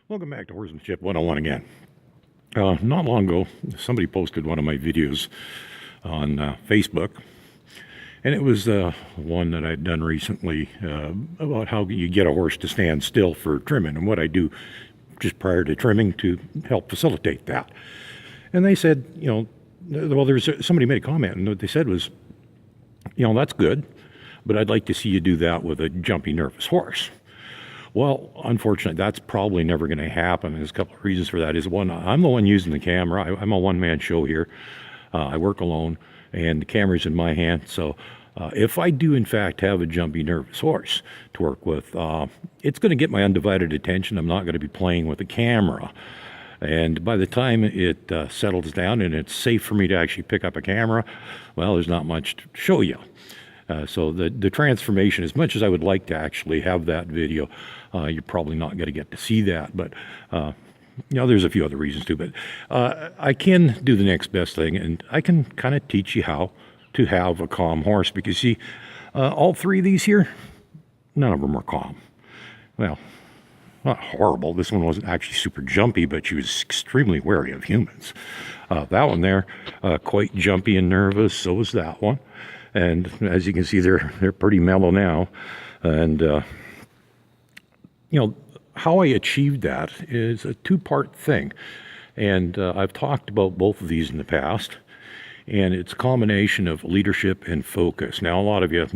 Welcome back to Horsemanship 101 again. Not long ago, somebody posted one of my videos on Facebook, and it was one that I'd done recently about how you get a horse to stand still for trimming and what I do just prior to trimming to help facilitate that. And they said, well, somebody made a comment, and what they said was, that's good, but I'd like to see you do that with a jumpy, nervous horse. Well, unfortunately, that's probably never going to happen. There's a couple of reasons for that. One, I'm the one using the camera. I'm a one-man show here. I work alone, and the camera's in my hand. So if I do, in fact, have a jumpy, nervous horse to work with, it's going to get my undivided attention. I'm not going to be playing with the camera. And by the time it settles down and it's safe for me to actually pick up a camera, well, there's not much to show you. So the transformation, as much as I would like to actually have that video, you're probably not going to get to see that. But, there's a few other reasons too. But I can do the next best thing, and I can kind of teach you how to have a calm horse. Because, see, all three of these here, none of them are calm. Well, not horrible. This one wasn't actually super jumpy, but she was extremely wary of humans. That one there, quite jumpy and nervous. So was that one. And as you can see, they're pretty mellow now. And, how I achieved that is a two-part thing. And I've talked about both of these in the past. And it's a combination of leadership and focus. Now, a lot of you,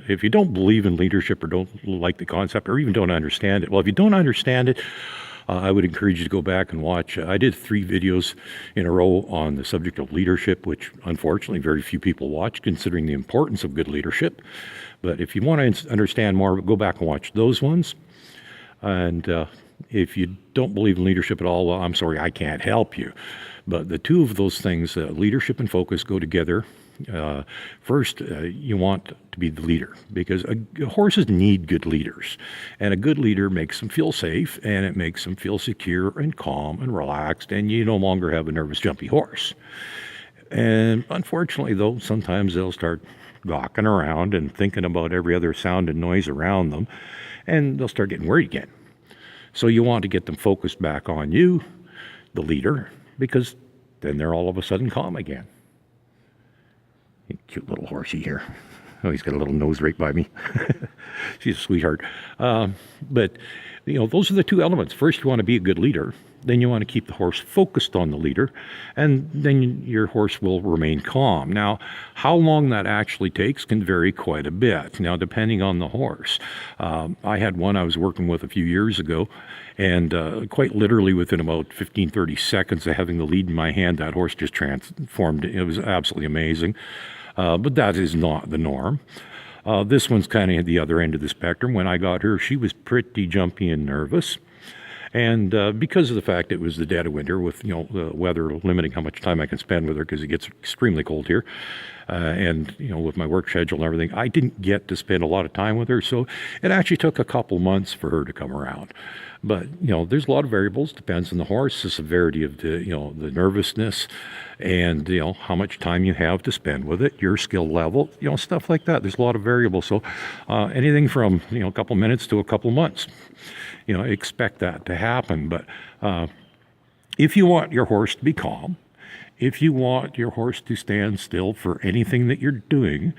if you don't believe in leadership or don't like the concept or even don't understand it, well, if you don't understand it, I would encourage you to go back and watch. I did 3 videos in a row on the subject of leadership, which unfortunately very few people watch, considering the importance of good leadership. But if you want to understand more, go back and watch those ones. And if you don't believe in leadership at all, well, I'm sorry, I can't help you. But the two of those things, leadership and focus, go together. First, you want to be the leader, because horses need good leaders, and a good leader makes them feel safe, and it makes them feel secure and calm and relaxed, and you no longer have a nervous, jumpy horse. And unfortunately, though, sometimes they'll start gawking around and thinking about every other sound and noise around them, and they'll start getting worried again. So you want to get them focused back on you, the leader, because then they're all of a sudden calm again. Cute little horsey here. Oh, he's got a little nose right by me. She's a sweetheart. But, those are the two elements. First, you want to be a good leader. Then you want to keep the horse focused on the leader. And then your horse will remain calm. Now, how long that actually takes can vary quite a bit. Now, depending on the horse. I had one I was working with a few years ago. And quite literally within about 15, 30 seconds of having the lead in my hand, that horse just transformed. It was absolutely amazing. But that is not the norm. This one's kind of at the other end of the spectrum. When I got her, she was pretty jumpy and nervous. And because of the fact it was the dead of winter, with the weather limiting how much time I can spend with her, because it gets extremely cold here, and with my work schedule and everything, I didn't get to spend a lot of time with her. So it actually took a couple months for her to come around. But there's a lot of variables. Depends on the horse, the severity of the the nervousness, and how much time you have to spend with it, your skill level, stuff like that. There's a lot of variables. So anything from a couple minutes to a couple months. Expect that to happen. But if you want your horse to be calm, if you want your horse to stand still for anything that you're doing,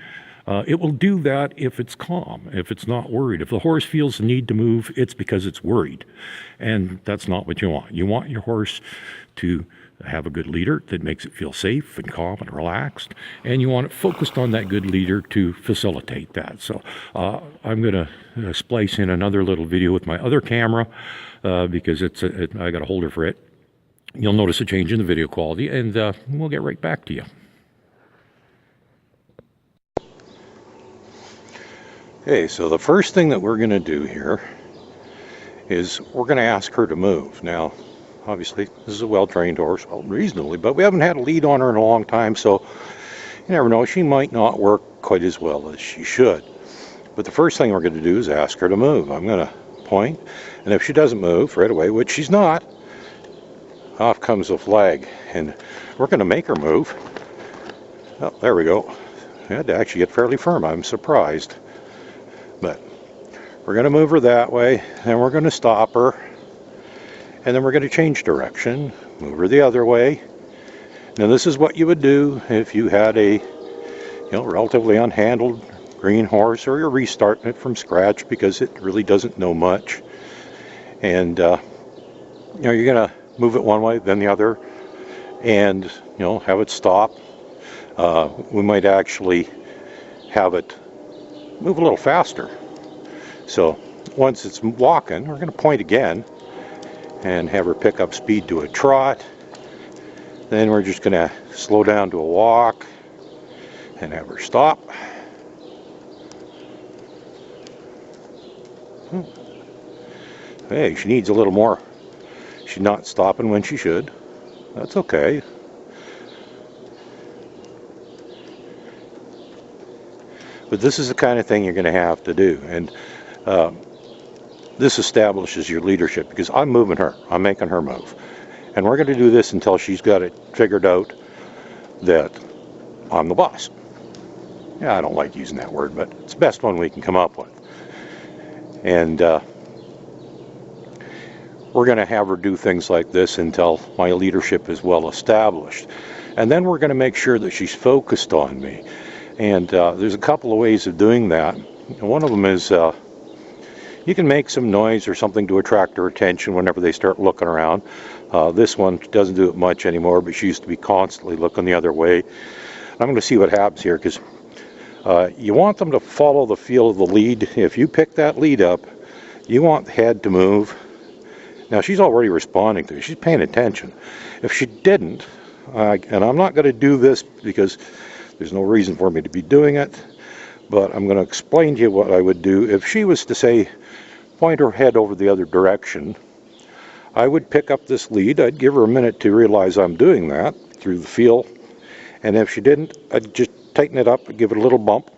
it will do that if it's calm, if it's not worried. If the horse feels the need to move, it's because it's worried. And that's not what you want. You want your horse to have a good leader that makes it feel safe and calm and relaxed. And you want it focused on that good leader to facilitate that. So I'm going to splice in another little video with my other camera because I got a holder for it. You'll notice a change in the video quality, and we'll get right back to you. Okay, so the first thing that we're going to do here is we're going to ask her to move. Now, obviously, this is a well-trained horse, well, reasonably, but we haven't had a lead on her in a long time, so you never know. She might not work quite as well as she should. But the first thing we're going to do is ask her to move. I'm going to point, and if she doesn't move right away, which she's not, off comes the flag, and we're going to make her move. Oh, there we go. I had to actually get fairly firm. I'm surprised. But we're going to move her that way, and we're going to stop her. and then we're going to change direction, move her the other way. Now this is what you would do if you had a relatively unhandled green horse, or you're restarting it from scratch because it really doesn't know much. And you're going to move it one way, then the other, and have it stop. We might actually have it move a little faster. So once it's walking, we're going to point again and have her pick up speed to a trot. Then we're just going to slow down to a walk and have her stop. Hey, she needs a little more. She's not stopping when she should. That's okay. But this is the kind of thing you're going to have to do. And this establishes your leadership, because I'm moving her. I'm making her move. And we're going to do this until she's got it figured out that I'm the boss. Yeah, I don't like using that word, but it's the best one we can come up with. And we're going to have her do things like this until my leadership is well established. And then we're going to make sure that she's focused on me. And there's a couple of ways of doing that. One of them is you can make some noise or something to attract her attention whenever they start looking around. This one doesn't do it much anymore, but she used to be constantly looking the other way. I'm going to see what happens here, because you want them to follow the feel of the lead. If you pick that lead up, you want the head to move. Now she's already responding to it. She's paying attention. If she didn't, and I'm not going to do this because there's no reason for me to be doing it, but I'm going to explain to you what I would do. If she was to say, point her head over the other direction, I would pick up this lead. I'd give her a minute to realize I'm doing that through the feel. And if she didn't, I'd just tighten it up and give it a little bump.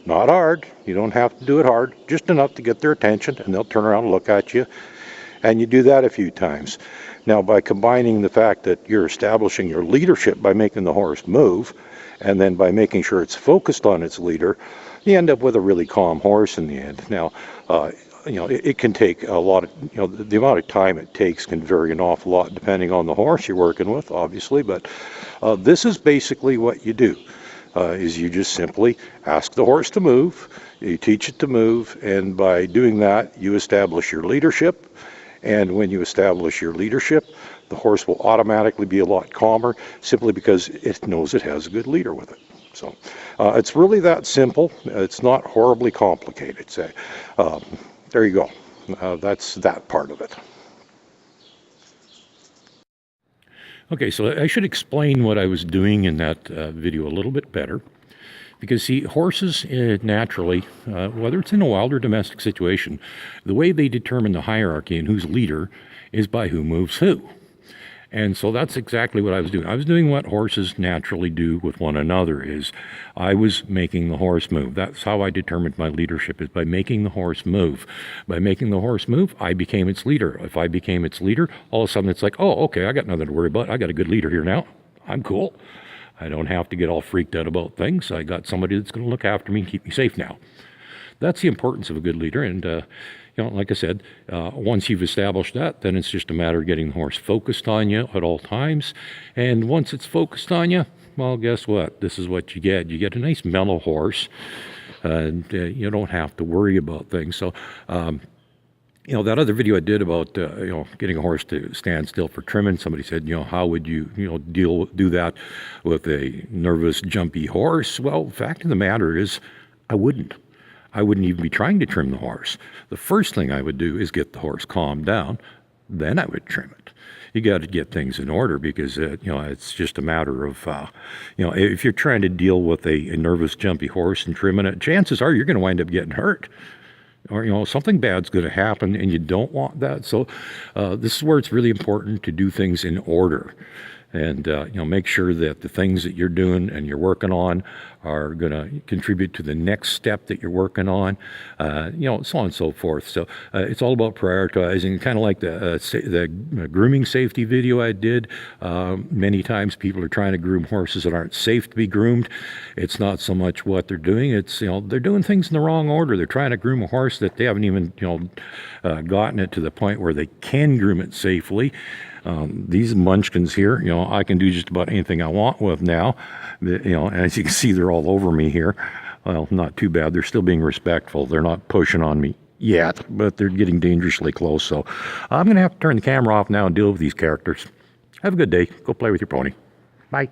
Not hard. You don't have to do it hard. Just enough to get their attention, and they'll turn around and look at you. And you do that a few times. Now, by combining the fact that you're establishing your leadership by making the horse move, and then by making sure it's focused on its leader, you end up with a really calm horse in the end. Now, it can take a lot of, the amount of time it takes can vary an awful lot depending on the horse you're working with, obviously, but this is basically what you do, is you just simply ask the horse to move, you teach it to move, and by doing that, you establish your leadership. And when you establish your leadership, the horse will automatically be a lot calmer, simply because it knows it has a good leader with it. So it's really that simple. It's not horribly complicated. There you go. That's that part of it. Okay, so I should explain what I was doing in that video a little bit better. Because, see, horses naturally, whether it's in a wild or domestic situation, the way they determine the hierarchy and who's leader is by who moves who. And so that's exactly what I was doing. I was doing what horses naturally do with one another, is I was making the horse move. That's how I determined my leadership, is by making the horse move. By making the horse move, I became its leader. If I became its leader, all of a sudden it's like, oh, okay, I got nothing to worry about. I got a good leader here now. I'm cool. I don't have to get all freaked out about things. I got somebody that's going to look after me and keep me safe now. That's the importance of a good leader. And, like I said, once you've established that, then it's just a matter of getting the horse focused on you at all times. And once it's focused on you, well, guess what? This is what you get. You get a nice mellow horse, and you don't have to worry about things. So, that other video I did about, getting a horse to stand still for trimming, somebody said, how would you, do that with a nervous, jumpy horse? Well, the fact of the matter is, I wouldn't. I wouldn't even be trying to trim the horse. The first thing I would do is get the horse calmed down, then I would trim it. You got to get things in order, because, it's just a matter of, if you're trying to deal with a nervous, jumpy horse and trimming it, chances are you're going to wind up getting hurt. Or, something bad's going to happen, and you don't want that. So this is where it's really important to do things in order. and make sure that the things that you're doing and you're working on are going to contribute to the next step that you're working on, so on and so forth. So it's all about prioritizing, kind of like the grooming safety video I did. Many times people are trying to groom horses that aren't safe to be groomed. It's not so much what they're doing, it's they're doing things in the wrong order. They're trying to groom a horse that they haven't even gotten it to the point where they can groom it safely. These munchkins here, I can do just about anything I want with now. As you can see, they're all over me here. Well, not too bad. They're still being respectful. They're not pushing on me yet, but they're getting dangerously close. So I'm going to have to turn the camera off now and deal with these characters. Have a good day. Go play with your pony. Bye.